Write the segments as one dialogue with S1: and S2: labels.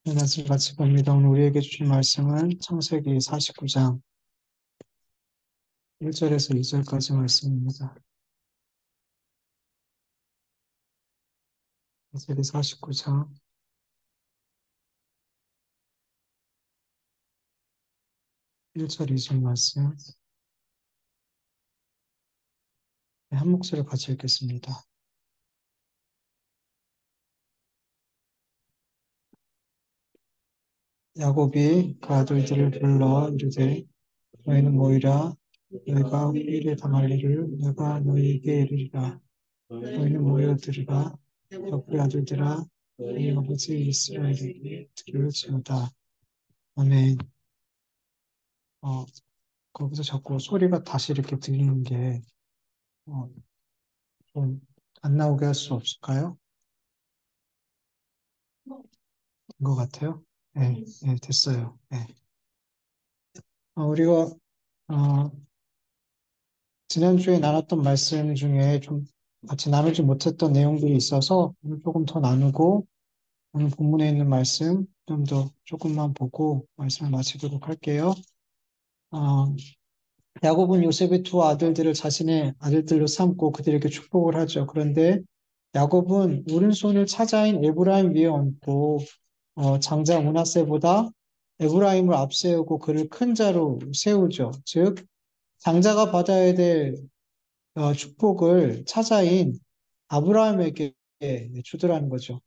S1: 네, 말씀 같이 봅니다. 오늘 우리에게 주신 말씀은 창세기 49장 1절에서 2절까지 말씀입니다. 창세기 49장 1절, 2절 말씀. 네, 한 목소리 같이 읽겠습니다. 야곱이 그 아들들을 불러 이르되 너희는 모이라. 너희가 일에 당할 일을 내가 너희에게 이르리라. 너희는 모여들으라. 야곱의 아들들아 너희 아버지 이스라엘에게 들을지어다. 아멘. 어, 거기서 자꾸 소리가 다시 이렇게 들리는 게 어, 좀 안 나오게 할 수 없을까요? 된 것 같아요. 네, 네, 됐어요. 네. 우리가 어, 지난주에 나눴던 말씀 중에 좀 같이 나누지 못했던 내용들이 있어서 오늘 조금 더 나누고 오늘 본문에 있는 말씀 좀 더 조금만 보고 말씀을 마치도록 할게요. 어, 야곱은 요셉의 두 아들들을 자신의 아들들로 삼고 그들에게 축복을 하죠. 그런데 야곱은 오른손을 차자인 에브라임 위에 얹고 장자 므낫세보다 에브라임을 앞세우고 그를 큰 자로 세우죠. 즉 장자가 받아야 될 축복을 차자인 아브라함에게 주더라는 거죠.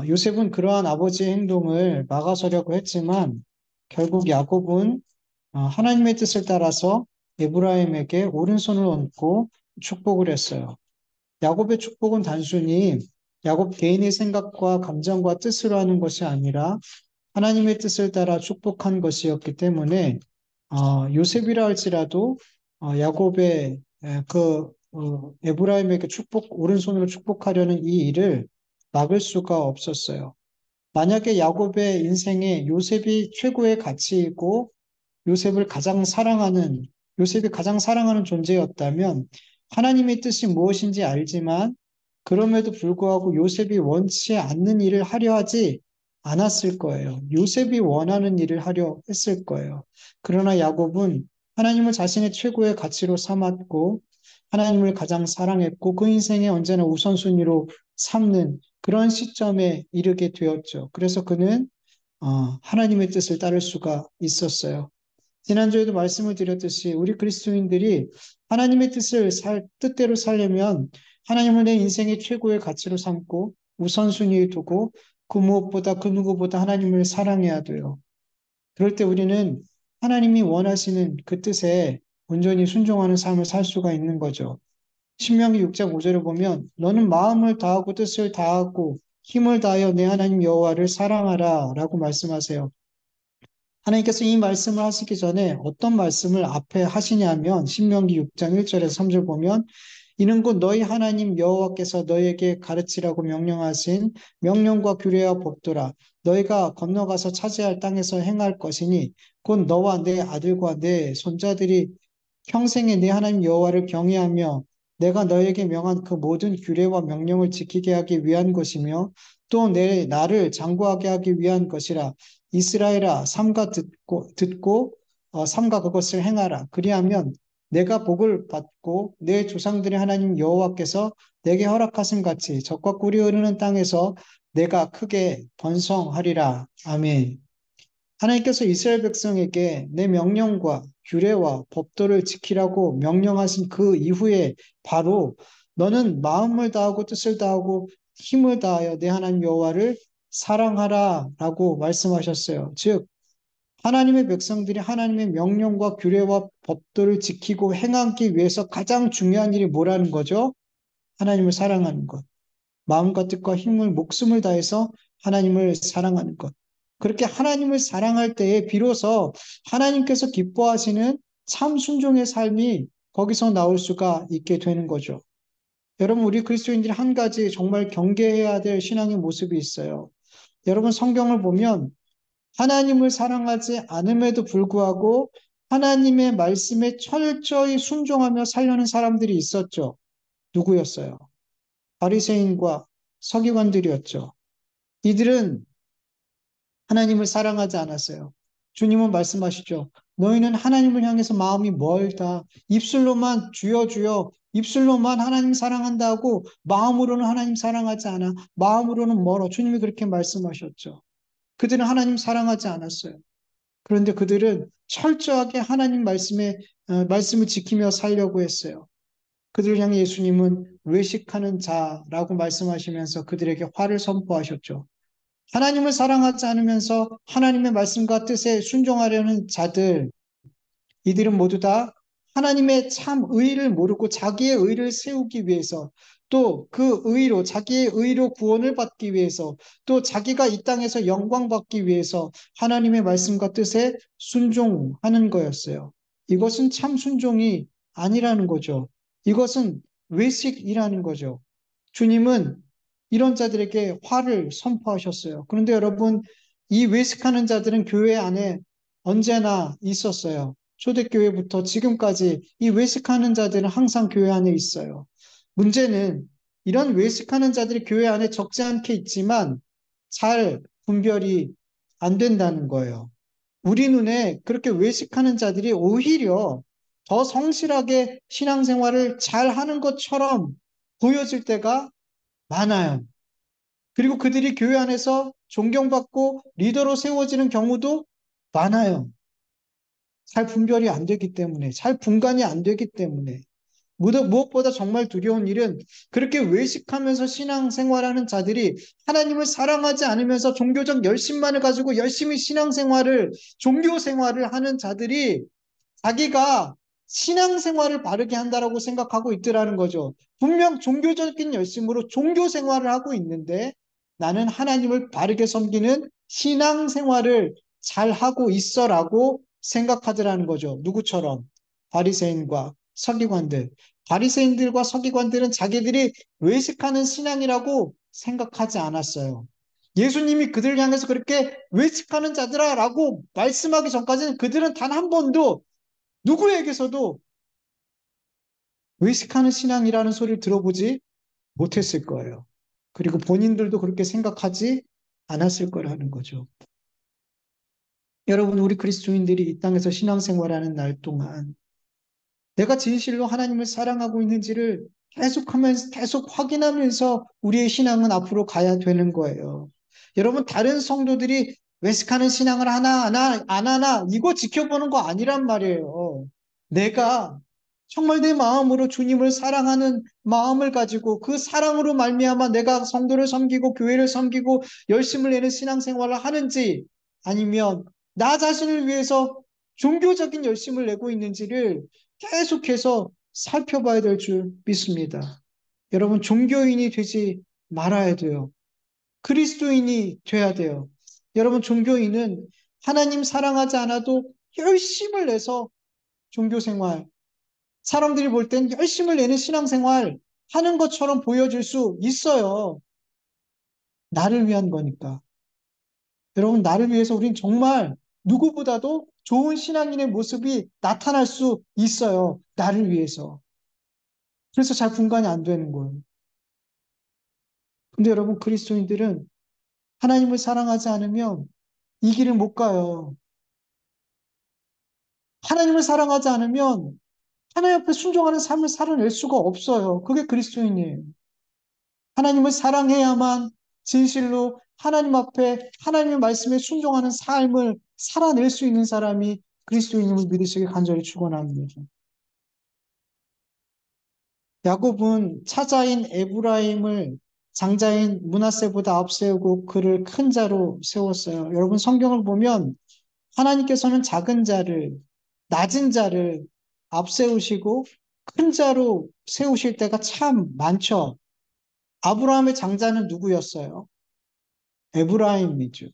S1: 요셉은 그러한 아버지의 행동을 막아서려고 했지만 결국 야곱은 하나님의 뜻을 따라서 에브라임에게 오른손을 얹고 축복을 했어요. 야곱의 축복은 단순히 야곱 개인의 생각과 감정과 뜻으로 하는 것이 아니라 하나님의 뜻을 따라 축복한 것이었기 때문에 요셉이라 할지라도 야곱의 에브라임에게 오른손으로 축복하려는 이 일을 막을 수가 없었어요. 만약에 야곱의 인생에 요셉이 최고의 가치이고 요셉이 가장 사랑하는 존재였다면 하나님의 뜻이 무엇인지 알지만 그럼에도 불구하고 요셉이 원치 않는 일을 하려 하지 않았을 거예요. 요셉이 원하는 일을 하려 했을 거예요. 그러나 야곱은 하나님을 자신의 최고의 가치로 삼았고 하나님을 가장 사랑했고 그 인생에 언제나 우선순위로 삼는 그런 시점에 이르게 되었죠. 그래서 그는 하나님의 뜻을 따를 수가 있었어요. 지난주에도 말씀을 드렸듯이 우리 그리스도인들이 하나님의 뜻대로 살려면 하나님을 내 인생의 최고의 가치로 삼고 우선순위에 두고 그 무엇보다 그 누구보다 하나님을 사랑해야 돼요. 그럴 때 우리는 하나님이 원하시는 그 뜻에 온전히 순종하는 삶을 살 수가 있는 거죠. 신명기 6장 5절을 보면 너는 마음을 다하고 뜻을 다하고 힘을 다하여 내 하나님 여호와를 사랑하라 라고 말씀하세요. 하나님께서 이 말씀을 하시기 전에 어떤 말씀을 앞에 하시냐면 신명기 6장 1절에서 3절 보면 이는 곧 너희 하나님 여호와께서 너희에게 가르치라고 명령하신 명령과 규례와 법도라 너희가 건너가서 차지할 땅에서 행할 것이니 곧 너와 내 아들과 내 손자들이 평생에 내 하나님 여호와를 경외하며 내가 너에게 명한 그 모든 규례와 명령을 지키게 하기 위한 것이며 또 내 나를 장구하게 하기 위한 것이라 이스라엘아 삼가 그것을 행하라 그리하면 내가 복을 받고 내 조상들의 하나님 여호와께서 내게 허락하신 같이 적과 꿀이 흐르는 땅에서 내가 크게 번성하리라. 아멘. 하나님께서 이스라엘 백성에게 내 명령과 규례와 법도를 지키라고 명령하신 그 이후에 바로 너는 마음을 다하고 뜻을 다하고 힘을 다하여 내 하나님 여호와를 사랑하라 라고 말씀하셨어요. 즉 하나님의 백성들이 하나님의 명령과 규례와 법도를 지키고 행하기 위해서 가장 중요한 일이 뭐라는 거죠? 하나님을 사랑하는 것. 마음과 뜻과 힘을 목숨을 다해서 하나님을 사랑하는 것. 그렇게 하나님을 사랑할 때에 비로소 하나님께서 기뻐하시는 참 순종의 삶이 거기서 나올 수가 있게 되는 거죠. 여러분, 우리 그리스도인들이 한 가지 정말 경계해야 될 신앙의 모습이 있어요. 여러분, 성경을 보면 하나님을 사랑하지 않음에도 불구하고 하나님의 말씀에 철저히 순종하며 살려는 사람들이 있었죠. 누구였어요? 바리새인과 서기관들이었죠. 이들은 하나님을 사랑하지 않았어요. 주님은 말씀하시죠. 너희는 하나님을 향해서 마음이 멀다. 입술로만 주여 주여, 입술로만 하나님 사랑한다고 마음으로는 하나님 사랑하지 않아. 마음으로는 멀어. 주님이 그렇게 말씀하셨죠. 그들은 하나님 사랑하지 않았어요. 그런데 그들은 철저하게 하나님 말씀을 지키며 살려고 했어요. 그들을 향해 예수님은 외식하는 자라고 말씀하시면서 그들에게 화를 선포하셨죠. 하나님을 사랑하지 않으면서 하나님의 말씀과 뜻에 순종하려는 자들, 이들은 모두 다 하나님의 참 의를 모르고 자기의 의를 세우기 위해서 또 그 의로, 자기의 의로 구원을 받기 위해서 또 자기가 이 땅에서 영광 받기 위해서 하나님의 말씀과 뜻에 순종하는 거였어요. 이것은 참 순종이 아니라는 거죠. 이것은 외식이라는 거죠. 주님은 이런 자들에게 화를 선포하셨어요. 그런데 여러분, 이 외식하는 자들은 교회 안에 언제나 있었어요. 초대교회부터 지금까지 이 외식하는 자들은 항상 교회 안에 있어요. 문제는 이런 외식하는 자들이 교회 안에 적지 않게 있지만 잘 분별이 안 된다는 거예요. 우리 눈에 그렇게 외식하는 자들이 오히려 더 성실하게 신앙생활을 잘 하는 것처럼 보여질 때가 많아요. 그리고 그들이 교회 안에서 존경받고 리더로 세워지는 경우도 많아요. 잘 분별이 안 되기 때문에, 잘 분간이 안 되기 때문에. 무엇보다 정말 두려운 일은 그렇게 외식하면서 신앙생활하는 자들이 하나님을 사랑하지 않으면서 종교적 열심만을 가지고 열심히 종교생활을 하는 자들이 자기가 신앙생활을 바르게 한다라고 생각하고 있더라는 거죠. 분명 종교적인 열심으로 종교생활을 하고 있는데 나는 하나님을 바르게 섬기는 신앙생활을 잘 하고 있어라고 생각하더라는 거죠. 누구처럼? 바리새인과 서기관들. 바리새인들과 서기관들은 자기들이 외식하는 신앙이라고 생각하지 않았어요. 예수님이 그들을 향해서 그렇게 외식하는 자들아라고 말씀하기 전까지는 그들은 단 한 번도 누구에게서도 의식하는 신앙이라는 소리를 들어보지 못했을 거예요. 그리고 본인들도 그렇게 생각하지 않았을 거라는 거죠. 여러분, 우리 그리스도인들이 이 땅에서 신앙생활하는 날 동안 내가 진실로 하나님을 사랑하고 있는지를 계속 확인하면서 우리의 신앙은 앞으로 가야 되는 거예요. 여러분, 다른 성도들이 외식하는 신앙을 안 하나, 이거 지켜보는 거 아니란 말이에요. 내가 정말 내 마음으로 주님을 사랑하는 마음을 가지고 그 사랑으로 말미암아 내가 성도를 섬기고 교회를 섬기고 열심을 내는 신앙생활을 하는지 아니면 나 자신을 위해서 종교적인 열심을 내고 있는지를 계속해서 살펴봐야 될 줄 믿습니다. 여러분, 종교인이 되지 말아야 돼요. 그리스도인이 돼야 돼요. 여러분, 종교인은 하나님 사랑하지 않아도 열심을 내서 종교생활, 사람들이 볼 땐 열심을 내는 신앙생활 하는 것처럼 보여질 수 있어요. 나를 위한 거니까. 여러분, 나를 위해서 우린 정말 누구보다도 좋은 신앙인의 모습이 나타날 수 있어요. 나를 위해서. 그래서 잘 분간이 안 되는 거예요. 근데 여러분, 그리스도인들은 하나님을 사랑하지 않으면 이 길을 못 가요. 하나님을 사랑하지 않으면 하나님 앞에 순종하는 삶을 살아낼 수가 없어요. 그게 그리스도인이에요. 하나님을 사랑해야만 진실로 하나님 앞에 하나님의 말씀에 순종하는 삶을 살아낼 수 있는 사람이 그리스도인임을 믿으시길 간절히 축원합니다. 야곱은 차자인 에브라임을 장자인 므낫세보다 앞세우고 그를 큰 자로 세웠어요. 여러분 성경을 보면 하나님께서는 작은 자를, 낮은 자를 앞세우시고 큰 자로 세우실 때가 참 많죠. 아브라함의 장자는 누구였어요? 에브라임이죠.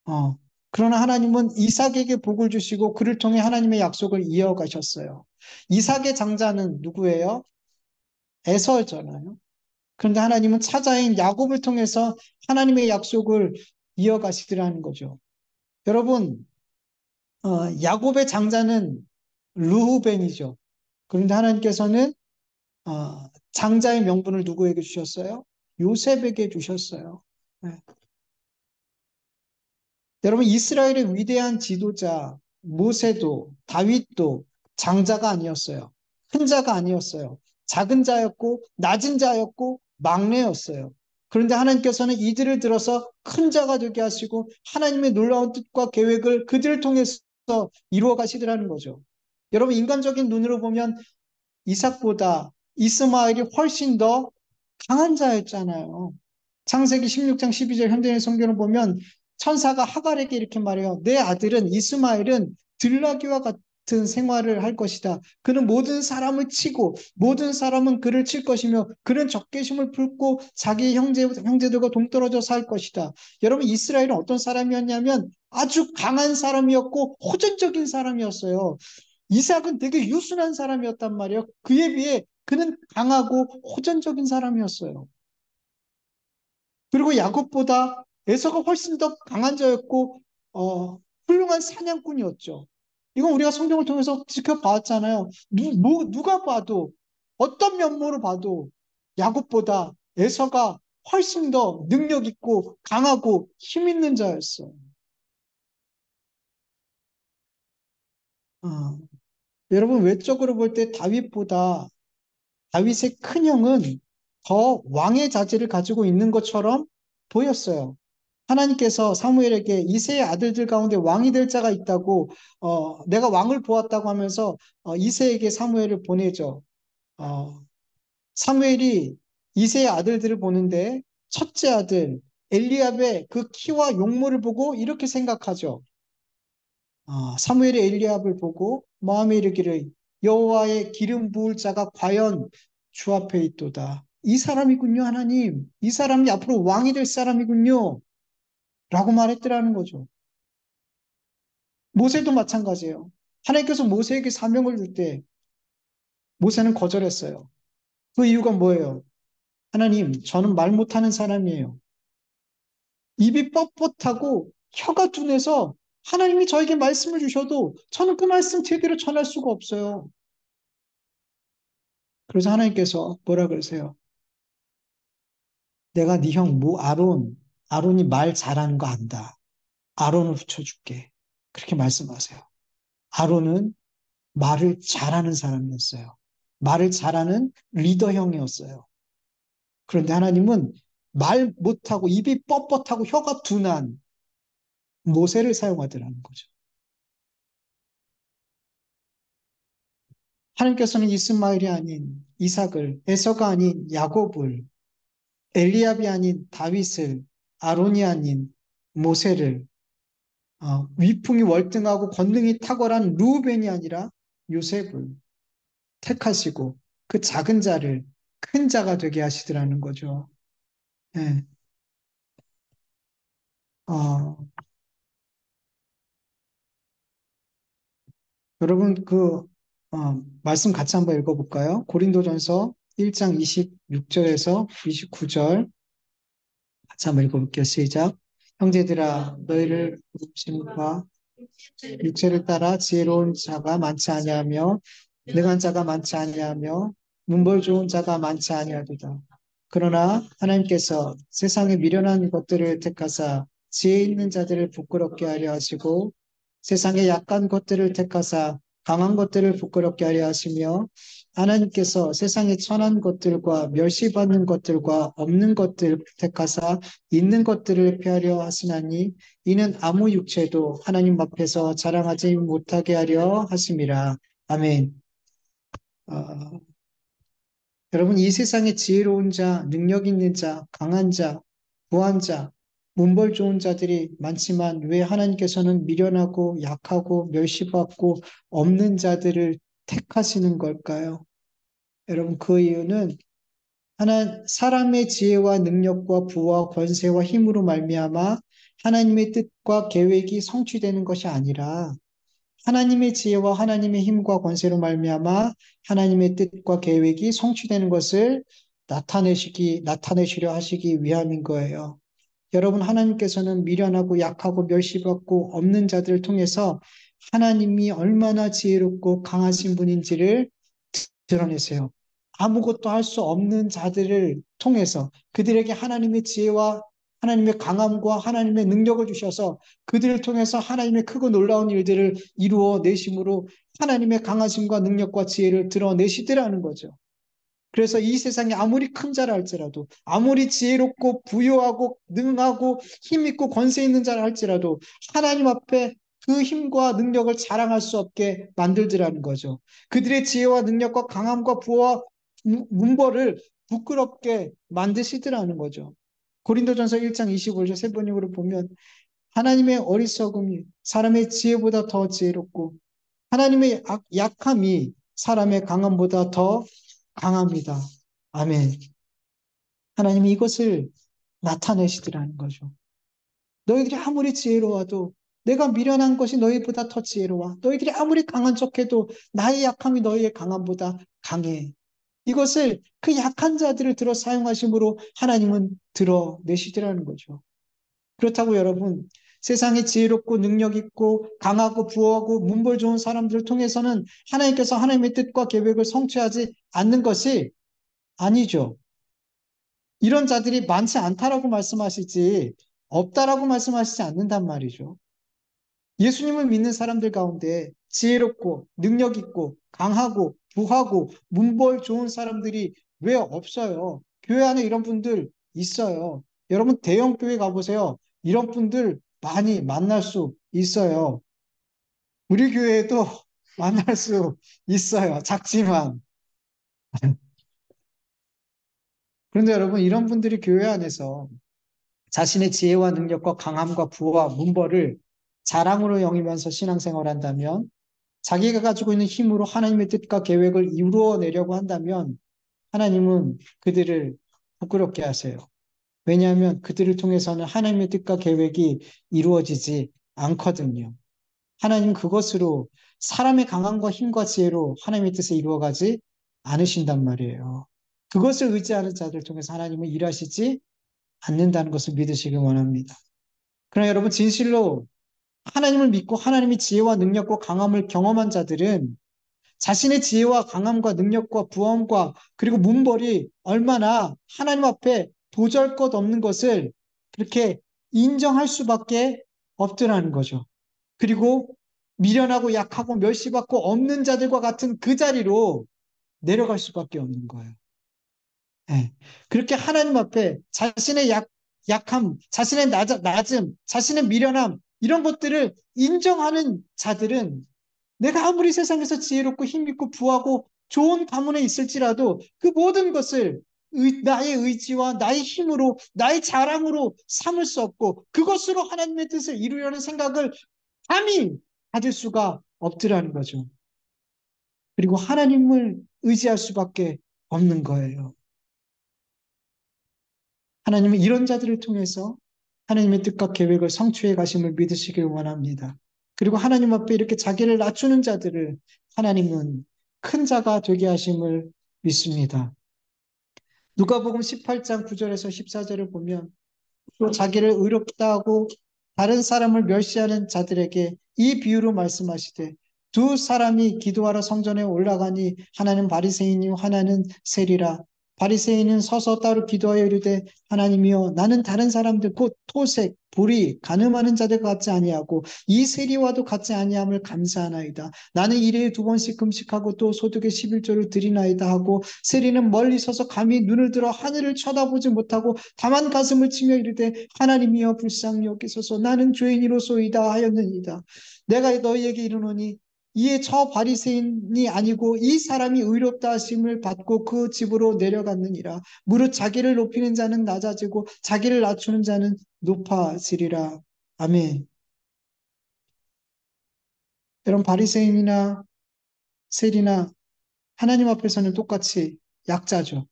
S1: 어. 그러나 하나님은 이삭에게 복을 주시고 그를 통해 하나님의 약속을 이어가셨어요. 이삭의 장자는 누구예요? 에서잖아요. 그런데 하나님은 차자인 야곱을 통해서 하나님의 약속을 이어가시더라는 거죠. 여러분, 야곱의 장자는 르후벤이죠. 그런데 하나님께서는 장자의 명분을 누구에게 주셨어요? 요셉에게 주셨어요. 네. 여러분, 이스라엘의 위대한 지도자 모세도 다윗도 장자가 아니었어요. 큰 자가 아니었어요. 작은 자였고 낮은 자였고 막내였어요. 그런데 하나님께서는 이들을 들어서 큰 자가 되게 하시고 하나님의 놀라운 뜻과 계획을 그들을 통해서 이루어 가시더라는 거죠. 여러분, 인간적인 눈으로 보면 이삭보다 이스마엘이 훨씬 더 강한 자였잖아요. 창세기 16장 12절 현대인 성경을 보면 천사가 하갈에게 이렇게 말해요. 내 아들은 이스마엘은 들나귀와 같은 생활을 할 것이다. 그는 모든 사람을 치고 모든 사람은 그를 칠 것이며 그는 적개심을 품고 자기 형제들과 동떨어져 살 것이다. 여러분, 이스라엘은 어떤 사람이었냐면 아주 강한 사람이었고 호전적인 사람이었어요. 이삭은 되게 유순한 사람이었단 말이에요. 그에 비해 그는 강하고 호전적인 사람이었어요. 그리고 야곱보다 에서가 훨씬 더 강한 자였고 훌륭한 사냥꾼이었죠. 이건 우리가 성경을 통해서 지켜봤잖아요. 누가 봐도 어떤 면모로 봐도 야곱보다 에서가 훨씬 더 능력 있고 강하고 힘 있는 자였어요. 어, 여러분, 외적으로 볼 때 다윗의 큰형은 더 왕의 자질을 가지고 있는 것처럼 보였어요. 하나님께서 사무엘에게 이새의 아들들 가운데 왕이 될 자가 있다고, 내가 왕을 보았다고 하면서 이새에게 사무엘을 보내죠. 어, 사무엘이 이새의 아들들을 보는데 첫째 아들 엘리압의 그 키와 용모를 보고 이렇게 생각하죠. 사무엘이 엘리압을 보고 마음에 이르기를 여호와의 기름 부을 자가 과연 주 앞에 있도다. 이 사람이군요, 하나님. 이 사람이 앞으로 왕이 될 사람이군요. 라고 말했더라는 거죠. 모세도 마찬가지예요. 하나님께서 모세에게 사명을 줄 때 모세는 거절했어요. 그 이유가 뭐예요? 하나님, 저는 말 못하는 사람이에요. 입이 뻣뻣하고 혀가 둔해서 하나님이 저에게 말씀을 주셔도 저는 그 말씀 제대로 전할 수가 없어요. 그래서 하나님께서 뭐라 그러세요? 내가 네 형 아론이 말 잘하는 거 안다. 아론을 붙여줄게. 그렇게 말씀하세요. 아론은 말을 잘하는 사람이었어요. 말을 잘하는 리더형이었어요. 그런데 하나님은 말 못하고 입이 뻣뻣하고 혀가 둔한 모세를 사용하더라는 거죠. 하나님께서는 이스마엘이 아닌 이삭을, 에서가 아닌 야곱을, 엘리압이 아닌 다윗을, 아론이 아닌 모세를, 위풍이 월등하고 권능이 탁월한 루벤이 아니라 요셉을 택하시고 그 작은 자를 큰 자가 되게 하시더라는 거죠. 예. 어, 여러분 말씀 같이 한번 읽어볼까요? 고린도전서 1장 26절에서 29절 같이 한번 읽어볼게요. 시작. 형제들아 너희를 부르심과 육체를 따라 지혜로운 자가 많지 아니하며 능한 자가 많지 아니하며 문벌 좋은 자가 많지 아니하도다. 그러나 하나님께서 세상에 미련한 것들을 택하사 지혜 있는 자들을 부끄럽게 하려 하시고 세상에 약한 것들을 택하사 강한 것들을 부끄럽게 하려 하시며 하나님께서 세상에 천한 것들과 멸시받는 것들과 없는 것들을 택하사 있는 것들을 피하려 하시나니 이는 아무 육체도 하나님 앞에서 자랑하지 못하게 하려 하심이라. 아멘. 어, 여러분, 이 세상에 지혜로운 자, 능력 있는 자, 강한 자, 부한 자, 문벌 좋은 자들이 많지만 왜 하나님께서는 미련하고 약하고 멸시받고 없는 자들을 택하시는 걸까요? 여러분, 그 이유는 사람의 지혜와 능력과 부와 권세와 힘으로 말미암아 하나님의 뜻과 계획이 성취되는 것이 아니라 하나님의 지혜와 하나님의 힘과 권세로 말미암아 하나님의 뜻과 계획이 성취되는 것을 나타내시려 하시기 위함인 거예요. 여러분, 하나님께서는 미련하고 약하고 멸시받고 없는 자들을 통해서 하나님이 얼마나 지혜롭고 강하신 분인지를 드러내세요. 아무것도 할 수 없는 자들을 통해서 그들에게 하나님의 지혜와 하나님의 강함과 하나님의 능력을 주셔서 그들을 통해서 하나님의 크고 놀라운 일들을 이루어 내심으로 하나님의 강하심과 능력과 지혜를 드러내시더라는 거죠. 그래서 이 세상에 아무리 큰 자라 할지라도, 아무리 지혜롭고 부유하고 능하고 힘있고 권세 있는 자라 할지라도 하나님 앞에 그 힘과 능력을 자랑할 수 없게 만들더라는 거죠. 그들의 지혜와 능력과 강함과 부와 문벌을 부끄럽게 만드시더라는 거죠. 고린도전서 1장 25절 세 번역으로 보면 하나님의 어리석음이 사람의 지혜보다 더 지혜롭고 하나님의 약함이 사람의 강함보다 더 강합니다. 아멘. 하나님이 이것을 나타내시더라는 거죠. 너희들이 아무리 지혜로워도 내가 미련한 것이 너희보다 더 지혜로워. 너희들이 아무리 강한 척해도 나의 약함이 너희의 강함보다 강해. 이것을 그 약한 자들을 들어 사용하심으로 하나님은 드러내시더라는 거죠. 그렇다고 여러분, 세상에 지혜롭고 능력 있고 강하고 부하고 문벌 좋은 사람들을 통해서는 하나님께서 하나님의 뜻과 계획을 성취하지 않는 것이 아니죠. 이런 자들이 많지 않다라고 말씀하시지 없다라고 말씀하시지 않는단 말이죠. 예수님을 믿는 사람들 가운데 지혜롭고 능력 있고 강하고 부하고 문벌 좋은 사람들이 왜 없어요? 교회 안에 이런 분들 있어요. 여러분 대형 교회 가보세요. 이런 분들 많이 만날 수 있어요. 우리 교회에도 만날 수 있어요. 작지만. 그런데 여러분 이런 분들이 교회 안에서 자신의 지혜와 능력과 강함과 부와 문벌을 자랑으로 여기면서 신앙생활을 한다면 자기가 가지고 있는 힘으로 하나님의 뜻과 계획을 이루어내려고 한다면 하나님은 그들을 부끄럽게 하세요. 왜냐하면 그들을 통해서는 하나님의 뜻과 계획이 이루어지지 않거든요. 하나님은 그것으로 사람의 강함과 힘과 지혜로 하나님의 뜻을 이루어가지 않으신단 말이에요. 그것을 의지하는 자들 통해서 하나님은 일하시지 않는다는 것을 믿으시기 원합니다. 그러나 여러분 진실로 하나님을 믿고 하나님의 지혜와 능력과 강함을 경험한 자들은 자신의 지혜와 강함과 능력과 부엄과 그리고 문벌이 얼마나 하나님 앞에 보잘것없는 것을 그렇게 인정할 수밖에 없더라는 거죠. 그리고 미련하고 약하고 멸시받고 없는 자들과 같은 그 자리로 내려갈 수밖에 없는 거예요. 예. 그렇게 하나님 앞에 자신의 약함, 자신의 낮음, 자신의 미련함, 이런 것들을 인정하는 자들은 내가 아무리 세상에서 지혜롭고 힘있고 부하고 좋은 가문에 있을지라도 그 모든 것을 나의 의지와 나의 힘으로, 나의 자랑으로 삼을 수 없고 그것으로 하나님의 뜻을 이루려는 생각을 감히 가질 수가 없더라는 거죠. 그리고 하나님을 의지할 수밖에 없는 거예요. 하나님은 이런 자들을 통해서 하나님의 뜻과 계획을 성취해 가심을 믿으시길 원합니다. 그리고 하나님 앞에 이렇게 자기를 낮추는 자들을 하나님은 큰 자가 되게 하심을 믿습니다. 누가복음 18장 9절에서 14절을 보면 또 자기를 의롭다 하고 다른 사람을 멸시하는 자들에게 이 비유로 말씀하시되 두 사람이 기도하러 성전에 올라가니 하나는 바리새인이요 하나는 세리라. 바리새인은 서서 따로 기도하여 이르되 하나님이여 나는 다른 사람들 곧 토색, 불의, 간음하는 자들과 같지 아니하고 이 세리와도 같지 아니함을 감사하나이다. 나는 일일에 2번씩 금식하고 또 소득의 11조를 드리나이다 하고 세리는 멀리 서서 감히 눈을 들어 하늘을 쳐다보지 못하고 다만 가슴을 치며 이르되 하나님이여 불쌍히 여기소서 나는 죄인이로소이다 하였느니이다. 내가 너희에게 이르노니 이에 저 바리새인이 아니고 이 사람이 의롭다 하심을 받고 그 집으로 내려갔느니라. 무릇 자기를 높이는 자는 낮아지고 자기를 낮추는 자는 높아지리라. 아멘. 여러분 바리새인이나 세리나 하나님 앞에서는 똑같이 약자죠.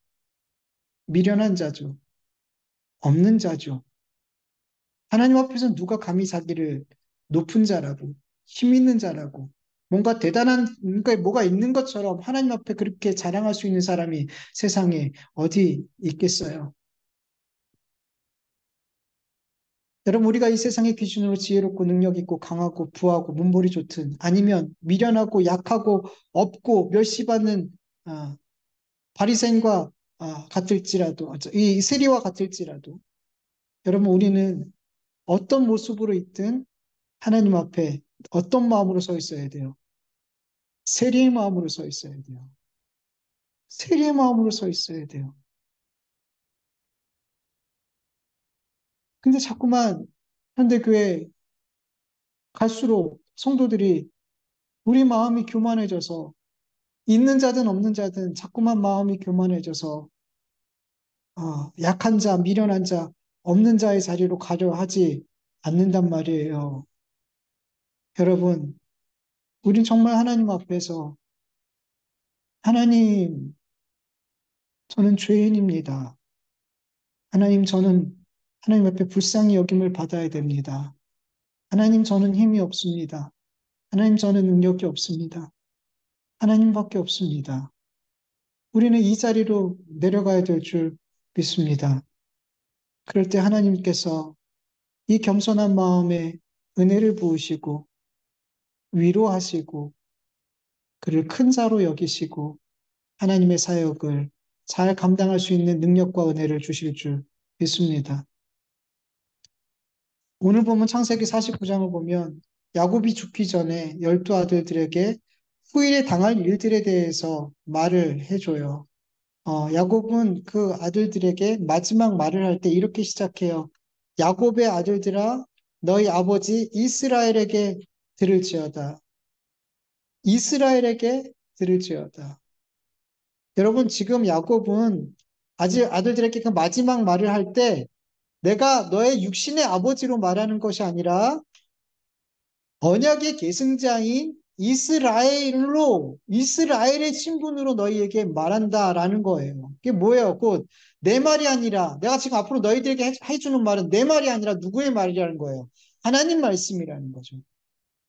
S1: 미련한 자죠. 없는 자죠. 하나님 앞에서 누가 감히 자기를 높은 자라고, 힘 있는 자라고, 뭔가 대단한, 뭔가 뭐가 있는 것처럼 하나님 앞에 그렇게 자랑할 수 있는 사람이 세상에 어디 있겠어요? 여러분, 우리가 이 세상의 기준으로 지혜롭고 능력 있고 강하고 부하고 문벌이 좋든 아니면 미련하고 약하고 없고 멸시받는 바리새인과 같을지라도 이 세리와 같을지라도 여러분, 우리는 어떤 모습으로 있든 하나님 앞에 어떤 마음으로 서 있어야 돼요? 세리의 마음으로 서 있어야 돼요. 세리의 마음으로 서 있어야 돼요. 근데 자꾸만 현대교회 갈수록 성도들이 우리 마음이 교만해져서 있는 자든 없는 자든 자꾸만 마음이 교만해져서 약한 자, 미련한 자, 없는 자의 자리로 가려 하지 않는단 말이에요. 여러분, 우린 정말 하나님 앞에서 하나님, 저는 죄인입니다. 하나님, 저는 하나님 앞에 불쌍히 여김을 받아야 됩니다. 하나님, 저는 힘이 없습니다. 하나님, 저는 능력이 없습니다. 하나님밖에 없습니다. 우리는 이 자리로 내려가야 될 줄 믿습니다. 그럴 때 하나님께서 이 겸손한 마음에 은혜를 부으시고 위로하시고 그를 큰 자로 여기시고 하나님의 사역을 잘 감당할 수 있는 능력과 은혜를 주실 줄 믿습니다. 오늘 보면 창세기 49장을 보면 야곱이 죽기 전에 열두 아들들에게 후일에 당할 일들에 대해서 말을 해줘요. 야곱은 그 아들들에게 마지막 말을 할 때 이렇게 시작해요. 야곱의 아들들아, 너희 아버지 이스라엘에게 들을지어다. 이스라엘에게 들을지어다. 여러분, 지금 야곱은 아직 아들들에게 그 마지막 말을 할 때 내가 너의 육신의 아버지로 말하는 것이 아니라 언약의 계승자인 이스라엘의 신분으로 너희에게 말한다라는 거예요. 이게 뭐예요? 곧 내 말이 아니라 내가 지금 앞으로 너희들에게 해주는 말은 내 말이 아니라 누구의 말이라는 거예요? 하나님 말씀이라는 거죠.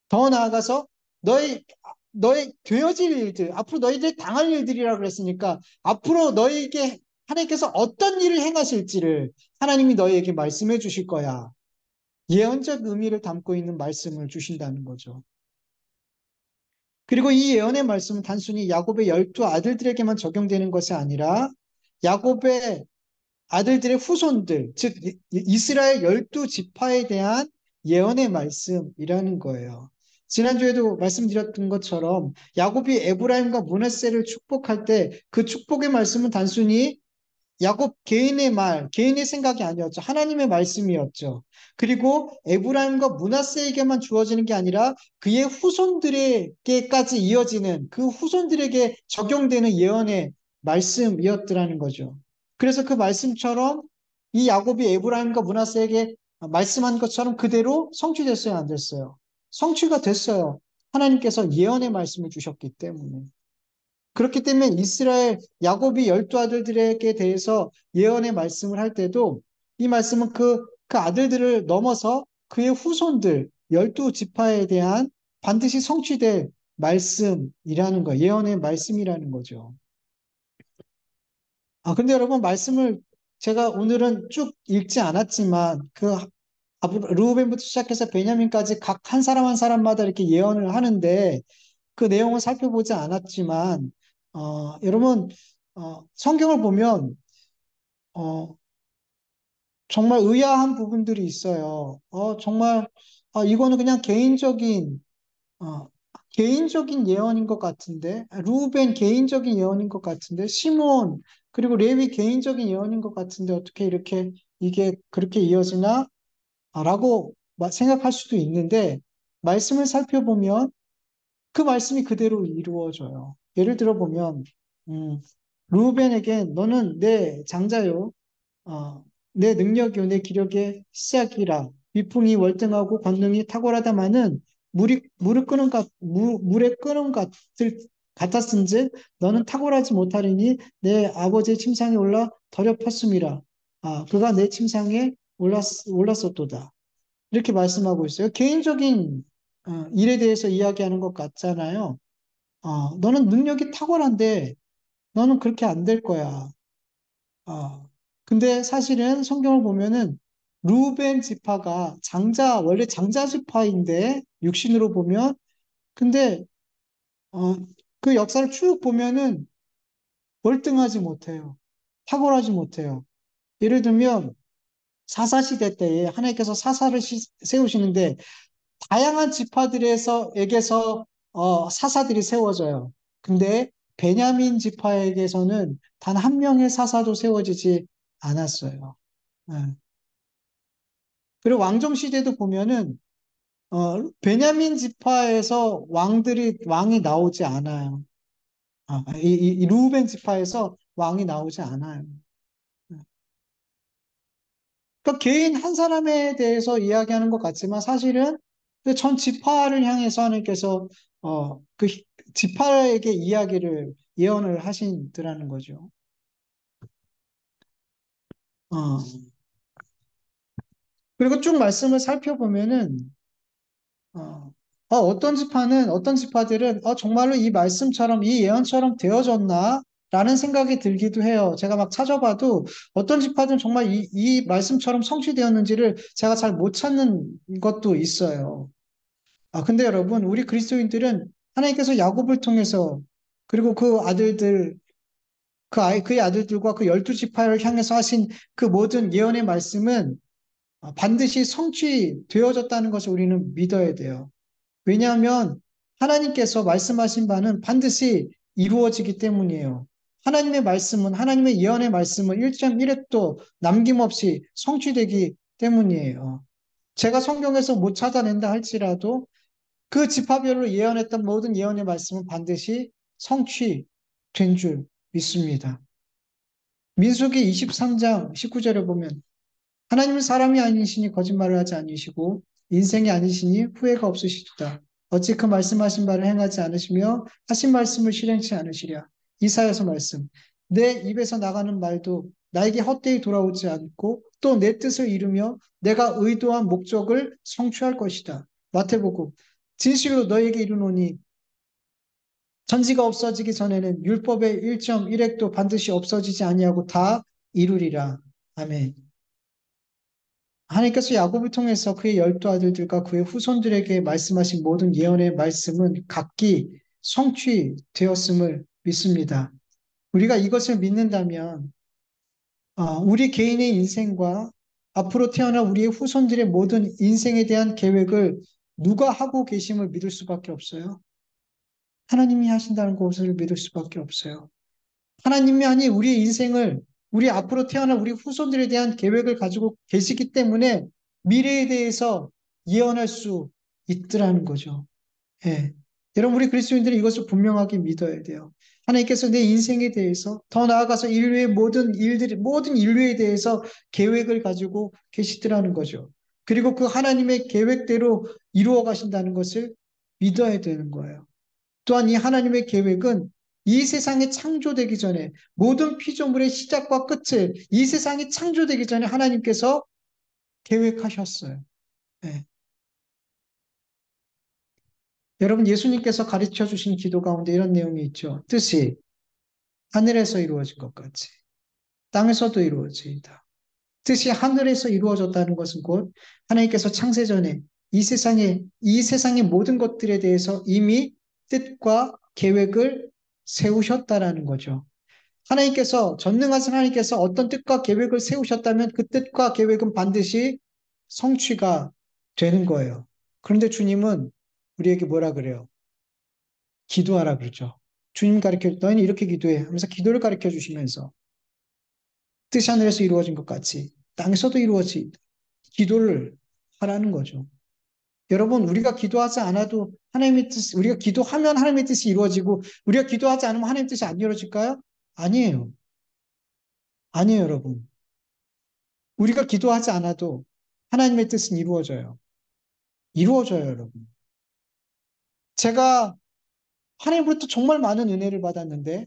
S1: 더 나아가서 너희 너희 되어질 일들, 앞으로 너희들이 당할 일들이라고 그랬으니까 앞으로 너희에게 하나님께서 어떤 일을 행하실지를 하나님이 너희에게 말씀해 주실 거야. 예언적 의미를 담고 있는 말씀을 주신다는 거죠. 그리고 이 예언의 말씀은 단순히 야곱의 열두 아들들에게만 적용되는 것이 아니라 야곱의 아들들의 후손들, 즉 이스라엘 열두 지파에 대한 예언의 말씀이라는 거예요. 지난주에도 말씀드렸던 것처럼 야곱이 에브라임과 므낫세를 축복할 때 그 축복의 말씀은 단순히 야곱 개인의 말, 개인의 생각이 아니었죠. 하나님의 말씀이었죠. 그리고 에브라임과 므낫세에게만 주어지는 게 아니라 그의 후손들에게까지 이어지는 그 후손들에게 적용되는 예언의 말씀이었더라는 거죠. 그래서 그 말씀처럼 이 야곱이 에브라임과 므낫세에게 말씀한 것처럼 그대로 성취됐어요, 안 됐어요? 성취가 됐어요. 하나님께서 예언의 말씀을 주셨기 때문에. 그렇기 때문에 이스라엘 야곱이 열두 아들들에게 대해서 예언의 말씀을 할 때도 이 말씀은 그 아들들을 넘어서 그의 후손들 열두 지파에 대한 반드시 성취될 말씀이라는 거, 예언의 말씀이라는 거죠. 근데 여러분 말씀을 제가 오늘은 쭉 읽지 않았지만 루벤부터 시작해서 베냐민까지 각 한 사람 한 사람마다 이렇게 예언을 하는데 그 내용을 살펴보지 않았지만, 여러분, 성경을 보면, 어, 정말 의아한 부분들이 있어요. 정말, 이거는 그냥 어, 개인적인 예언인 것 같은데, 루벤 개인적인 예언인 것 같은데, 시몬, 그리고 레위 개인적인 예언인 것 같은데, 어떻게 이렇게 이게 그렇게 이어지나? 라고 생각할 수도 있는데, 말씀을 살펴보면, 그 말씀이 그대로 이루어져요. 예를 들어 보면, 음, 루벤에게 너는 내 장자요, 어, 내 능력이요, 내 기력의 시작이라. 위풍이 월등하고 권능이 탁월하다마는 물에 끄는 같았은즉 너는 탁월하지 못하리니 내 아버지의 침상에 올라 더럽혔음이라. 그가 내 침상에 올랐었도다. 이렇게 말씀하고 있어요. 개인적인 일에 대해서 이야기하는 것 같잖아요. 너는 능력이 탁월한데 너는 그렇게 안 될 거야. 근데 사실은 성경을 보면은 루벤 지파가 원래 장자 지파인데 육신으로 보면 근데 어, 그 역사를 쭉 보면은 월등하지 못해요. 탁월하지 못해요. 예를 들면 사사시대 때에 하나님께서 사사를 세우시는데 다양한 지파들에게서 사사들이 세워져요. 근데 베냐민 지파에게서는 단 한 명의 사사도 세워지지 않았어요. 예. 그리고 왕정 시대도 보면은 베냐민 지파에서 왕이 나오지 않아요. 이 루벤 지파에서 왕이 나오지 않아요. 예. 그러니까 개인 한 사람에 대해서 이야기하는 것 같지만 사실은 그전 지파를 향해서 하나님께서 그 지파에게 이야기를 예언을 하신다는 거죠. 어. 그리고 쭉 말씀을 살펴보면은 어떤 지파들은 정말로 이 말씀처럼 이 예언처럼 되어졌나? 라는 생각이 들기도 해요. 제가 막 찾아봐도 어떤 지파들은 정말 이 말씀처럼 성취되었는지를 제가 잘 못 찾는 것도 있어요. 근데 여러분, 우리 그리스도인들은 하나님께서 야곱을 통해서 그리고 그의 아들들과 그 12지파를 향해서 하신 그 모든 예언의 말씀은 반드시 성취되어졌다는 것을 우리는 믿어야 돼요. 왜냐하면 하나님께서 말씀하신 바는 반드시 이루어지기 때문이에요. 하나님의 예언의 말씀은 1.1획도 남김없이 성취되기 때문이에요. 제가 성경에서 못 찾아낸다 할지라도 그 지파별로 예언했던 모든 예언의 말씀은 반드시 성취된 줄 믿습니다. 민수기 23장 19절에 보면 하나님은 사람이 아니시니 거짓말을 하지 않으시고 인생이 아니시니 후회가 없으시다. 어찌 그 말씀하신 바를 행하지 않으시며 하신 말씀을 실행치 않으시랴. 이사야서 말씀. 내 입에서 나가는 말도 나에게 헛되이 돌아오지 않고 또 내 뜻을 이루며 내가 의도한 목적을 성취할 것이다. 마태복음. 진실로 너에게 이르노니 천지가 없어지기 전에는 율법의 1.1획도 반드시 없어지지 아니하고 다 이루리라. 아멘. 하나님께서 야곱을 통해서 그의 12아들들과 그의 후손들에게 말씀하신 모든 예언의 말씀은 각기 성취되었음을 믿습니다. 우리가 이것을 믿는다면 우리 개인의 인생과 앞으로 태어날 우리의 후손들의 모든 인생에 대한 계획을 누가 하고 계심을 믿을 수밖에 없어요. 하나님이 하신다는 것을 믿을 수밖에 없어요. 하나님이 아니 우리의 인생을 우리 앞으로 태어날 우리 후손들에 대한 계획을 가지고 계시기 때문에 미래에 대해서 예언할 수 있더라는 거죠. 예. 여러분 우리 그리스도인들이 이것을 분명하게 믿어야 돼요. 하나님께서 내 인생에 대해서 더 나아가서 인류의 모든 인류에 대해서 계획을 가지고 계시더라는 거죠. 그리고 그 하나님의 계획대로 이루어 가신다는 것을 믿어야 되는 거예요. 또한 이 하나님의 계획은 이 세상이 창조되기 전에 모든 피조물의 시작과 끝을 이 세상이 창조되기 전에 하나님께서 계획하셨어요. 네. 여러분 예수님께서 가르쳐 주신 기도 가운데 이런 내용이 있죠. 뜻이 하늘에서 이루어진 것 같이 땅에서도 이루어지이다. 뜻이 하늘에서 이루어졌다는 것은 곧 하나님께서 창세 전에 이 세상의 모든 것들에 대해서 이미 뜻과 계획을 세우셨다라는 거죠. 전능하신 하나님께서 어떤 뜻과 계획을 세우셨다면 그 뜻과 계획은 반드시 성취가 되는 거예요. 그런데 주님은 우리에게 뭐라 그래요? 기도하라 그러죠. 너희는 이렇게 기도해 하면서 기도를 가르쳐 주시면서 뜻이 하늘에서 이루어진 것 같이 땅에서도 이루어진 기도를 하라는 거죠. 여러분, 우리가 기도하면 하나님의 뜻이 이루어지고, 우리가 기도하지 않으면 하나님의 뜻이 안 이루어질까요? 아니에요. 아니에요, 여러분. 우리가 기도하지 않아도 하나님의 뜻은 이루어져요. 이루어져요, 여러분. 제가 하나님으로부터 정말 많은 은혜를 받았는데,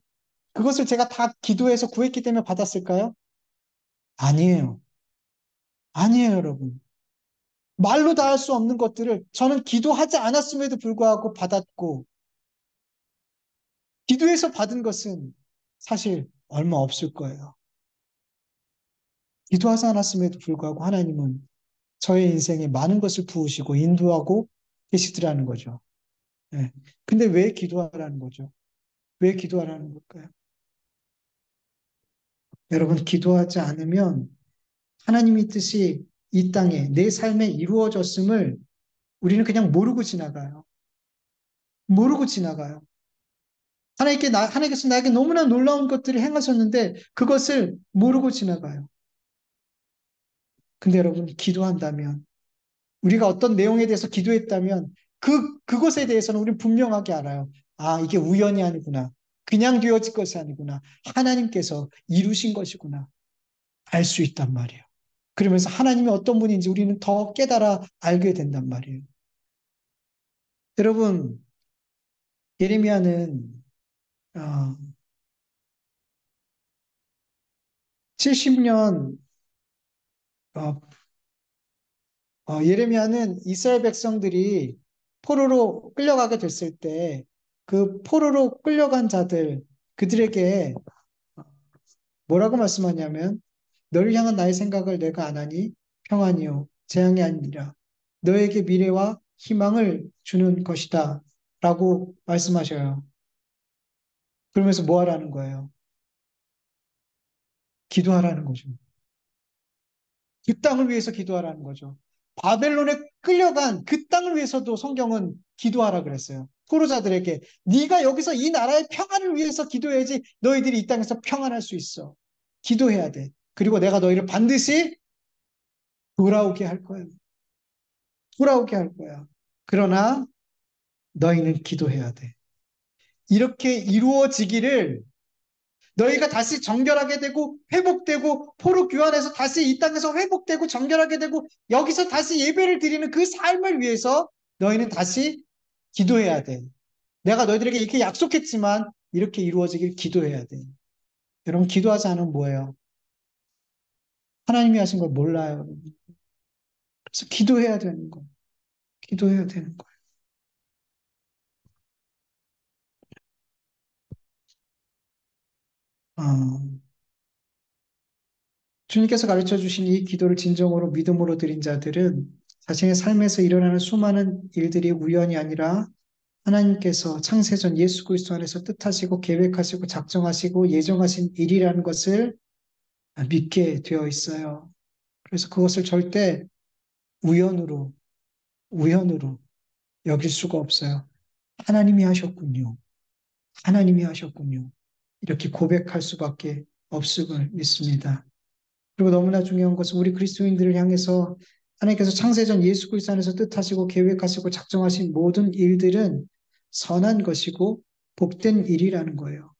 S1: 그것을 제가 다 기도해서 구했기 때문에 받았을까요? 아니에요. 아니에요, 여러분. 말로 다 할 수 없는 것들을 저는 기도하지 않았음에도 불구하고 받았고, 기도해서 받은 것은 사실 얼마 없을 거예요. 기도하지 않았음에도 불구하고 하나님은 저의 인생에 많은 것을 부으시고 인도하고 계시더라는 거죠. 네. 근데 왜 기도하라는 거죠? 왜 기도하라는 걸까요? 여러분, 기도하지 않으면 하나님의 뜻이 이 땅에 내 삶에 이루어졌음을 우리는 그냥 모르고 지나가요. 모르고 지나가요. 하나님께서 나에게 너무나 놀라운 것들을 행하셨는데 그것을 모르고 지나가요. 근데 여러분, 기도한다면, 우리가 어떤 내용에 대해서 기도했다면 그것에 대해서는 우리는 분명하게 알아요. 아, 이게 우연이 아니구나. 그냥 되어질 것이 아니구나. 하나님께서 이루신 것이구나. 알 수 있단 말이에요. 그러면서 하나님이 어떤 분인지 우리는 더 깨달아 알게 된단 말이에요. 여러분, 예레미야는 70년 예레미야는 이스라엘 백성들이 포로로 끌려가게 됐을 때 그 포로로 끌려간 자들 그들에게 뭐라고 말씀하냐면 너를 향한 나의 생각을 내가 아나니 평안이요 재앙이 아니라 너에게 미래와 희망을 주는 것이다 라고 말씀하셔요. 그러면서 뭐 하라는 거예요? 기도하라는 거죠. 그 땅을 위해서 기도하라는 거죠. 바벨론에 끌려간 그 땅을 위해서도 성경은 기도하라 그랬어요. 포로자들에게 네가 여기서 이 나라의 평안을 위해서 기도해야지 너희들이 이 땅에서 평안할 수 있어. 기도해야 돼. 그리고 내가 너희를 반드시 돌아오게 할 거야. 돌아오게 할 거야. 그러나 너희는 기도해야 돼. 이렇게 이루어지기를 너희가 다시 정결하게 되고 회복되고 포로 교환해서 다시 이 땅에서 회복되고 정결하게 되고 여기서 다시 예배를 드리는 그 삶을 위해서 너희는 다시 기도해야 돼. 내가 너희들에게 이렇게 약속했지만 이렇게 이루어지길 기도해야 돼. 여러분 기도하지 않으면 뭐예요? 하나님이 하신 걸 몰라요. 그래서 기도해야 되는 거예요. 기도해야 되는 거예요. 어, 주님께서 가르쳐 주신 이 기도를 진정으로 믿음으로 드린 자들은 자신의 삶에서 일어나는 수많은 일들이 우연이 아니라 하나님께서 창세전 예수 그리스도 안에서 뜻하시고 계획하시고 작정하시고 예정하신 일이라는 것을 믿게 되어 있어요. 그래서 그것을 절대 우연으로, 우연으로 여길 수가 없어요. 하나님이 하셨군요. 하나님이 하셨군요. 이렇게 고백할 수밖에 없음을 믿습니다. 그리고 너무나 중요한 것은 우리 그리스도인들을 향해서 하나님께서 창세전 예수 그리스도 안에서 뜻하시고 계획하시고 작정하신 모든 일들은 선한 것이고 복된 일이라는 거예요.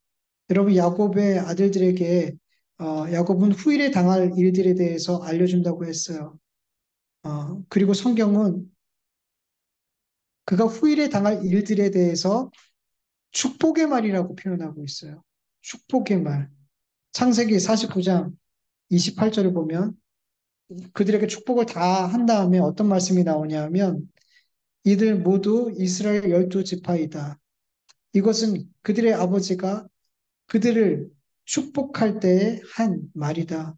S1: 여러분 야곱의 아들들에게 야곱은 후일에 당할 일들에 대해서 알려준다고 했어요. 그리고 성경은 그가 후일에 당할 일들에 대해서 축복의 말이라고 표현하고 있어요. 축복의 말. 창세기 49장 28절을 보면 그들에게 축복을 다 한 다음에 어떤 말씀이 나오냐면 이들 모두 이스라엘 열두 지파이다. 이것은 그들의 아버지가 그들을 축복할 때에 한 말이다.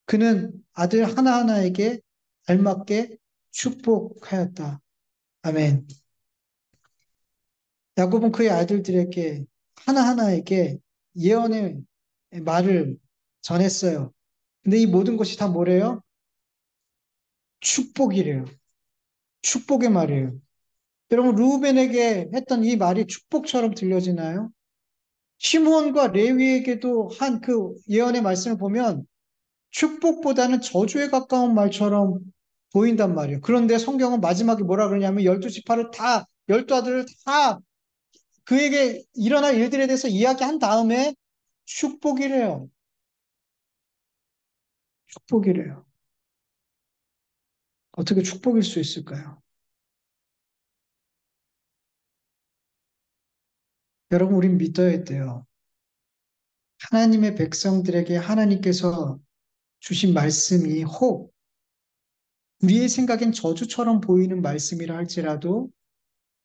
S1: 그는 아들 하나하나에게 알맞게 축복하였다. 아멘. 야곱은 그의 아들들에게 하나하나에게 예언의 말을 전했어요. 근데 이 모든 것이 다 뭐래요? 축복이래요. 축복의 말이에요. 여러분, 루벤에게 했던 이 말이 축복처럼 들려지나요? 시므온과 레위에게도 한 그 예언의 말씀을 보면 축복보다는 저주에 가까운 말처럼 보인단 말이에요. 그런데 성경은 마지막에 뭐라 그러냐면 열두 지파를 다, 열두 아들을 다 그에게 일어날 일들에 대해서 이야기한 다음에 축복이래요. 축복이래요. 어떻게 축복일 수 있을까요? 여러분, 우린 믿어야 돼요. 하나님의 백성들에게 하나님께서 주신 말씀이 혹 우리의 생각엔 저주처럼 보이는 말씀이라 할지라도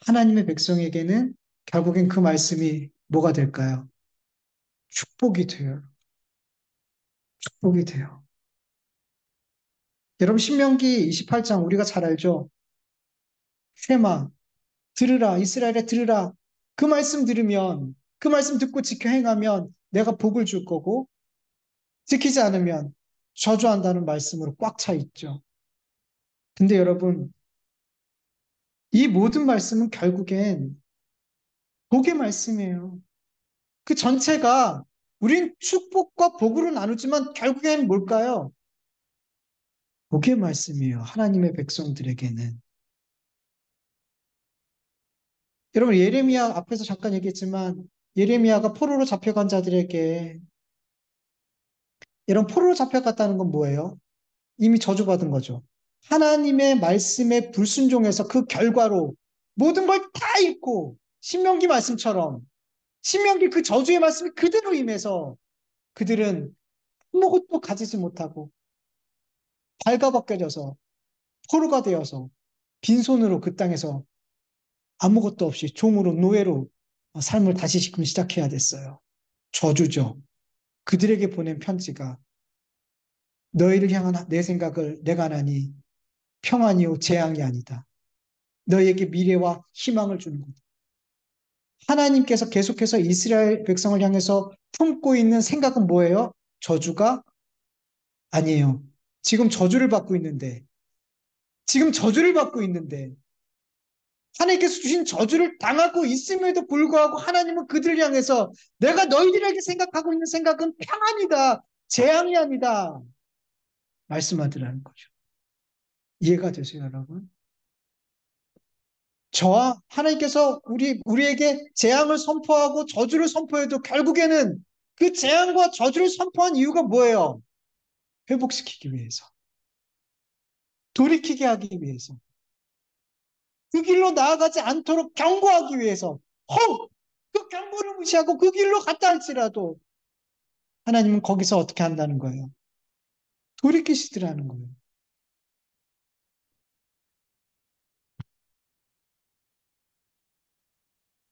S1: 하나님의 백성에게는 결국엔 그 말씀이 뭐가 될까요? 축복이 돼요. 축복이 돼요. 여러분, 신명기 28장 우리가 잘 알죠? 쉐마, 들으라, 이스라엘에 들으라. 그 말씀 들으면, 그 말씀 듣고 지켜 행하면 내가 복을 줄 거고, 지키지 않으면 저주한다는 말씀으로 꽉 차 있죠. 근데 여러분, 이 모든 말씀은 결국엔 복의 말씀이에요. 그 전체가 우린 축복과 복으로 나누지만 결국엔 뭘까요? 복의 말씀이에요. 하나님의 백성들에게는. 여러분, 예레미야 앞에서 잠깐 얘기했지만 예레미야가 포로로 잡혀간 자들에게 이런 포로로 잡혀갔다는 건 뭐예요? 이미 저주받은 거죠. 하나님의 말씀에 불순종해서 그 결과로 모든 걸 다 잃고 신명기 말씀처럼 신명기 그 저주의 말씀이 그대로 임해서 그들은 아무것도 가지지 못하고 발가벗겨져서 포로가 되어서 빈손으로 그 땅에서 아무것도 없이 종으로 노예로 삶을 다시 지금 시작해야 됐어요. 저주죠. 그들에게 보낸 편지가 너희를 향한 내 생각을 내가 하나니 평안이요 재앙이 아니다. 너희에게 미래와 희망을 주는 것. 하나님께서 계속해서 이스라엘 백성을 향해서 품고 있는 생각은 뭐예요? 저주가 아니에요. 지금 저주를 받고 있는데, 지금 저주를 받고 있는데, 하나님께서 주신 저주를 당하고 있음에도 불구하고 하나님은 그들을 향해서 내가 너희들에게 생각하고 있는 생각은 평안이다. 재앙이 아니다. 말씀하더라는 거죠. 이해가 되세요, 여러분? 저와 하나님께서 우리에게 재앙을 선포하고 저주를 선포해도 결국에는 그 재앙과 저주를 선포한 이유가 뭐예요? 회복시키기 위해서. 돌이키게 하기 위해서. 그 길로 나아가지 않도록 경고하기 위해서. 혹! 그 경고를 무시하고 그 길로 갔다 할지라도 하나님은 거기서 어떻게 한다는 거예요? 돌이키시더라는 거예요.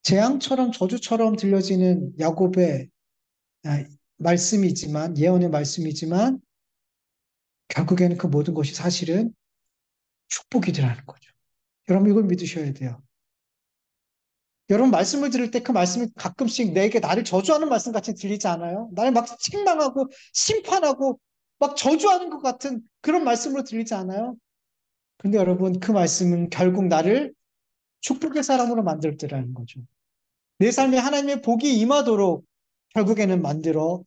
S1: 재앙처럼 저주처럼 들려지는 야곱의 말씀이지만, 예언의 말씀이지만, 결국에는 그 모든 것이 사실은 축복이더라는 거죠. 여러분 이걸 믿으셔야 돼요. 여러분 말씀을 들을 때 그 말씀이 가끔씩 내게 나를 저주하는 말씀 같이 들리지 않아요? 나를 막 책망하고 심판하고 막 저주하는 것 같은 그런 말씀으로 들리지 않아요? 근데 여러분 그 말씀은 결국 나를 축복의 사람으로 만들더라는 거죠. 내 삶에 하나님의 복이 임하도록 결국에는 만들어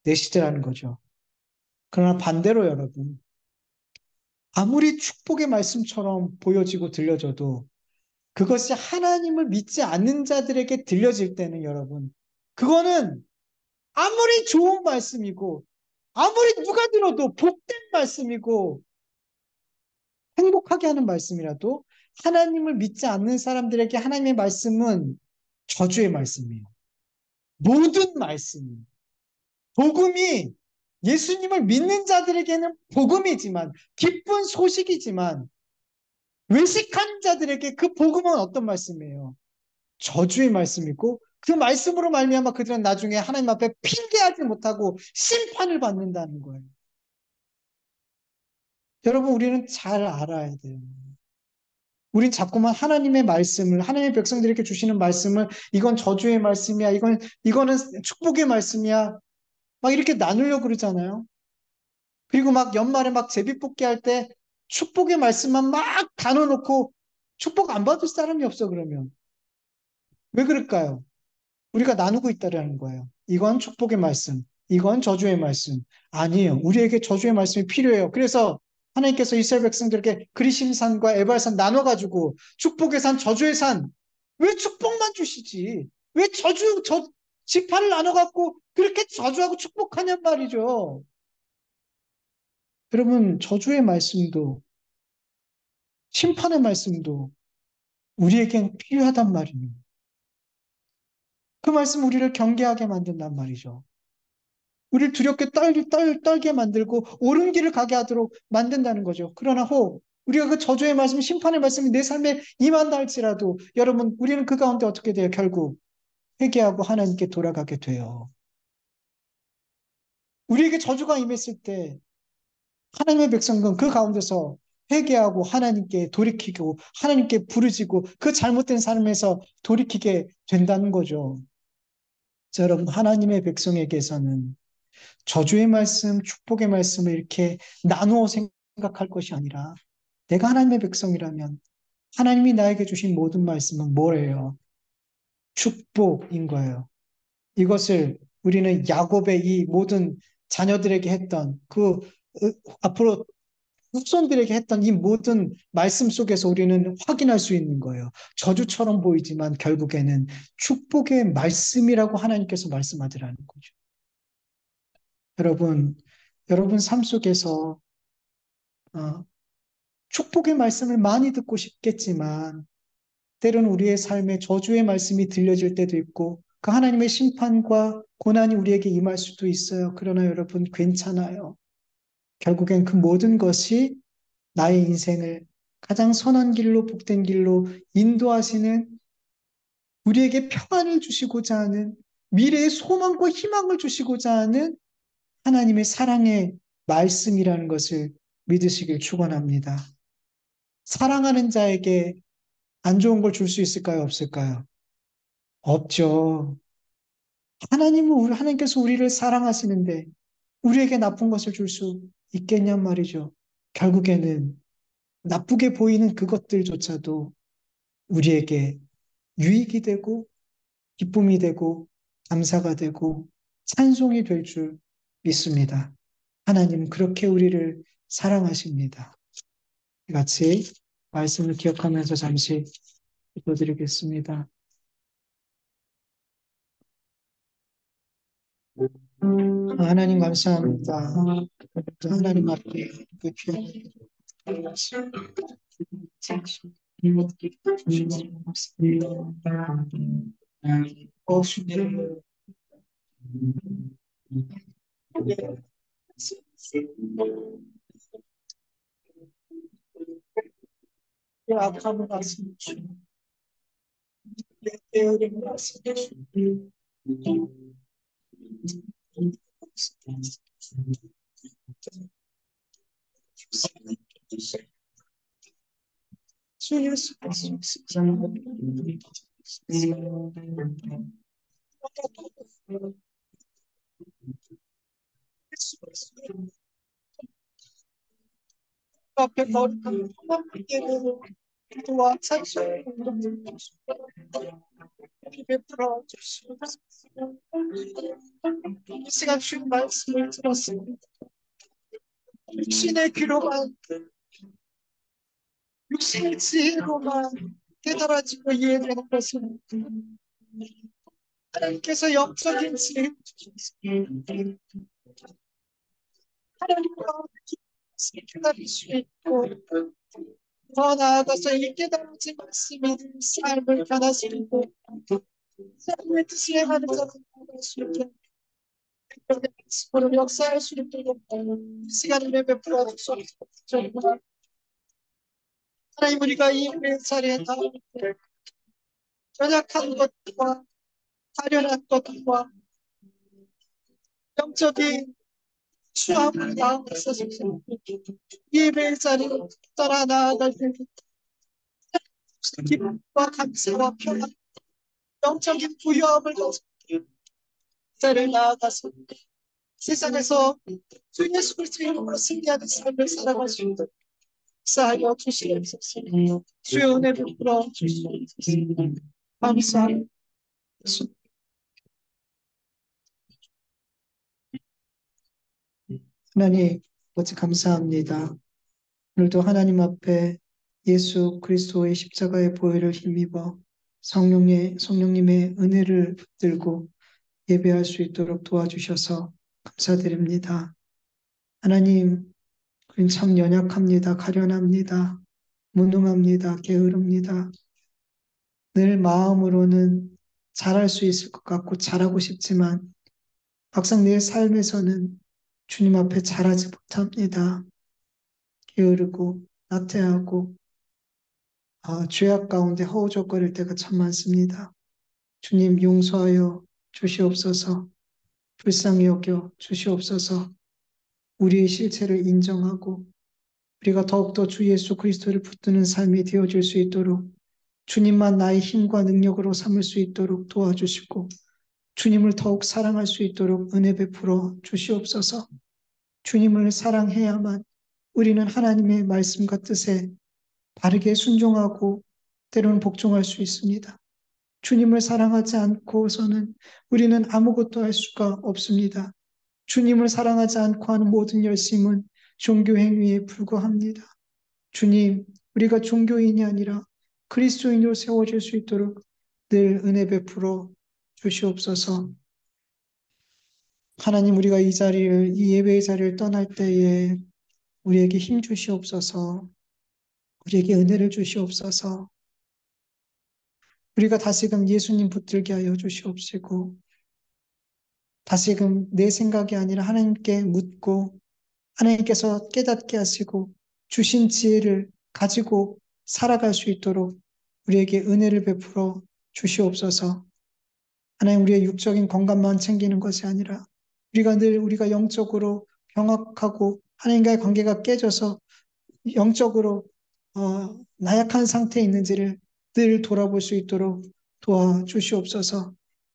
S1: 내시더라는 거죠. 그러나 반대로 여러분 아무리 축복의 말씀처럼 보여지고 들려져도 그것이 하나님을 믿지 않는 자들에게 들려질 때는 여러분, 그거는 아무리 좋은 말씀이고, 아무리 누가 들어도 복된 말씀이고, 행복하게 하는 말씀이라도 하나님을 믿지 않는 사람들에게 하나님의 말씀은 저주의 말씀이에요. 모든 말씀이. 복음이 예수님을 믿는 자들에게는 복음이지만, 기쁜 소식이지만, 외식하는 자들에게 그 복음은 어떤 말씀이에요? 저주의 말씀이고 그 말씀으로 말미암아 그들은 나중에 하나님 앞에 핑계하지 못하고 심판을 받는다는 거예요. 여러분 우리는 잘 알아야 돼요. 우린 자꾸만 하나님의 말씀을 하나님의 백성들에게 주시는 말씀을 이건 저주의 말씀이야. 이거는 축복의 말씀이야. 막 이렇게 나누려고 그러잖아요. 그리고 막 연말에 막 제비뽑기 할 때 축복의 말씀만 막 나눠놓고 축복 안 받을 사람이 없어 그러면 왜 그럴까요? 우리가 나누고 있다라는 거예요. 이건 축복의 말씀, 이건 저주의 말씀. 아니에요. 우리에게 저주의 말씀이 필요해요. 그래서 하나님께서 이스라엘 백성들에게 그리심산과 에발산 나눠가지고 축복의 산, 저주의 산. 왜 축복만 주시지? 왜 지파를 나눠갖고 그렇게 저주하고 축복하냔 말이죠. 여러분, 저주의 말씀도 심판의 말씀도 우리에겐 필요하단 말이에요. 그 말씀 우리를 경계하게 만든단 말이죠. 우리를 두렵게 떨게 만들고 옳은 길을 가게 하도록 만든다는 거죠. 그러나 우리가 그 저주의 말씀, 심판의 말씀이 내 삶에 임한다 할지라도 여러분 우리는 그 가운데 어떻게 돼요? 결국 회개하고 하나님께 돌아가게 돼요. 우리에게 저주가 임했을 때 하나님의 백성은 그 가운데서 회개하고 하나님께 돌이키고 하나님께 부르짖고 그 잘못된 삶에서 돌이키게 된다는 거죠. 자, 여러분 하나님의 백성에게서는 저주의 말씀, 축복의 말씀을 이렇게 나누어 생각할 것이 아니라 내가 하나님의 백성이라면 하나님이 나에게 주신 모든 말씀은 뭐예요? 축복인 거예요. 이것을 우리는 야곱의 이 모든 자녀들에게 했던 앞으로 후손들에게 했던 이 모든 말씀 속에서 우리는 확인할 수 있는 거예요. 저주처럼 보이지만 결국에는 축복의 말씀이라고 하나님께서 말씀하더라는 거죠. 여러분, 여러분 삶 속에서 어, 축복의 말씀을 많이 듣고 싶겠지만 때로는 우리의 삶에 저주의 말씀이 들려질 때도 있고 그 하나님의 심판과 고난이 우리에게 임할 수도 있어요. 그러나 여러분 괜찮아요. 결국엔 그 모든 것이 나의 인생을 가장 선한 길로 복된 길로 인도하시는 우리에게 평안을 주시고자 하는 미래의 소망과 희망을 주시고자 하는 하나님의 사랑의 말씀이라는 것을 믿으시길 축원합니다. 사랑하는 자에게 안 좋은 걸 줄 수 있을까요? 없을까요? 없죠. 하나님께서 우리를 사랑하시는데 우리에게 나쁜 것을 줄 수 있겠냔 말이죠. 결국에는 나쁘게 보이는 그것들조차도 우리에게 유익이 되고 기쁨이 되고 감사가 되고 찬송이 될 줄 믿습니다. 하나님 그렇게 우리를 사랑하십니다. 같이 말씀을 기억하면서 잠시 기도드리겠습니다. 하나님 감사합니다. 하나님 앞에 그 귀한 어, 주님, 악함을 말씀 주님, 게으름을 말씀 주님, 주 예수 그리스도 앞에 거룩한 평안하게 기도와 찬송을 베풀어 주시옵소서. 이 시간 주신 말씀을 들었습니다. 육신의 귀로만, 육신의 지혜로만 깨달아지고 이해되는 것은 하나님께서 영적인 지혜를 주셨습니다. 하나님과 깨달을 수 있고 더 나아가서 이 깨달아진 말씀이 삶을 변화시키고 삶의 뜻을 행하는 자가 나아갈 수 있게 말씀으로 역사할 수 있도록 시간을 베풀어 주옵소서. 하나님 우리가 이 자리에 나올 때 연약한 것과 가련한 것과 영적인 추함을 마음에서 예배의 자리를 따라 나아갈 때 기쁨과 감사와 평안 영적인 부여함을 가지고 자리에 나아가서 세상에서 주 예수 그리스도의 이름으로 승리하는 삶을 살아갈 수 있도록 역사하여 주시옵소서. 주의 은혜 베풀어 주시옵소서. 감사합니다. 하나님 어찌 감사합니다. 오늘도 하나님 앞에 예수 그리스도의 십자가의 보혈을 힘입어 성령님의 은혜를 붙들고 예배할 수 있도록 도와주셔서 감사드립니다. 하나님, 우린 참 연약합니다. 가련합니다. 무능합니다. 게으릅니다. 늘 마음으로는 잘할 수 있을 것 같고 잘하고 싶지만 막상 내 삶에서는 주님 앞에 잘하지 못합니다. 게으르고 나태하고 죄악 가운데 허우적거릴 때가 참 많습니다. 주님 용서하여 주시옵소서. 불쌍히 여겨 주시옵소서. 우리의 실체를 인정하고 우리가 더욱더 주 예수 그리스도를 붙드는 삶이 되어질 수 있도록 주님만 나의 힘과 능력으로 삼을 수 있도록 도와주시고 주님을 더욱 사랑할 수 있도록 은혜 베풀어 주시옵소서. 주님을 사랑해야만 우리는 하나님의 말씀과 뜻에 바르게 순종하고 때로는 복종할 수 있습니다. 주님을 사랑하지 않고서는 우리는 아무것도 할 수가 없습니다. 주님을 사랑하지 않고 하는 모든 열심은 종교 행위에 불과합니다. 주님, 우리가 종교인이 아니라 그리스도인으로 세워질 수 있도록 늘 은혜 베풀어 주시옵소서. 하나님, 우리가 이 예배의 자리를 떠날 때에 우리에게 힘 주시옵소서. 우리에게 은혜를 주시옵소서. 우리가 다시금 예수님 붙들게 하여 주시옵시고, 다시금 내 생각이 아니라 하나님께 묻고, 하나님께서 깨닫게 하시고, 주신 지혜를 가지고 살아갈 수 있도록 우리에게 은혜를 베풀어 주시옵소서. 하나님, 우리의 육적인 건강만 챙기는 것이 아니라, 우리가 영적으로 병약하고 하나님과의 관계가 깨져서 영적으로 나약한 상태에 있는지를 늘 돌아볼 수 있도록 도와주시옵소서.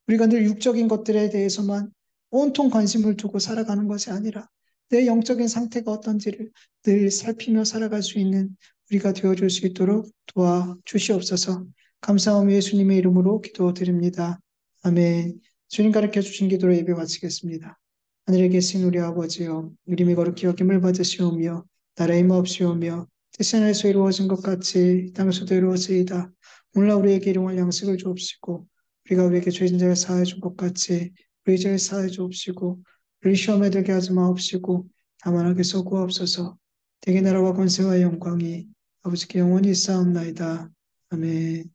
S1: 우리가 늘 육적인 것들에 대해서만 온통 관심을 두고 살아가는 것이 아니라 내 영적인 상태가 어떤지를 늘 살피며 살아갈 수 있는 우리가 되어줄 수 있도록 도와주시옵소서. 감사하며 예수님의 이름으로 기도드립니다. 아멘. 주님 가르쳐 주신 기도로 예배 마치겠습니다. 하늘에 계신 우리 아버지여, 이름이 거룩히 여김을 받으시오며 나라의 마옵시오며 뜻이 하늘에서 이루어진 것 같이 땅에서도 이루어지이다. 오늘날 우리에게 일용할 양식을 주옵시고 우리가 우리에게 죄진 자를 사하여 준 것 같이 우리 죄를 사하여 주옵시고 우리 시험에 들게 하지 마옵시고 다만 악에서 구하옵소서. 대개 나라와 권세와 영광이 아버지께 영원히 있사옵나이다. 아멘.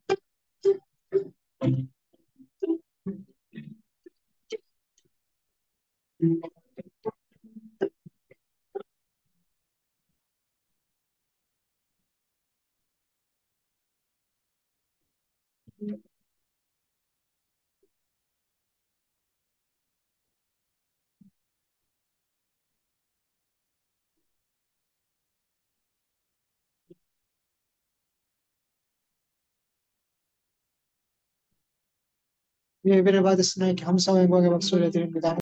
S1: 예배를 받으시나이까 감사와 영광의 박수를 드립니다.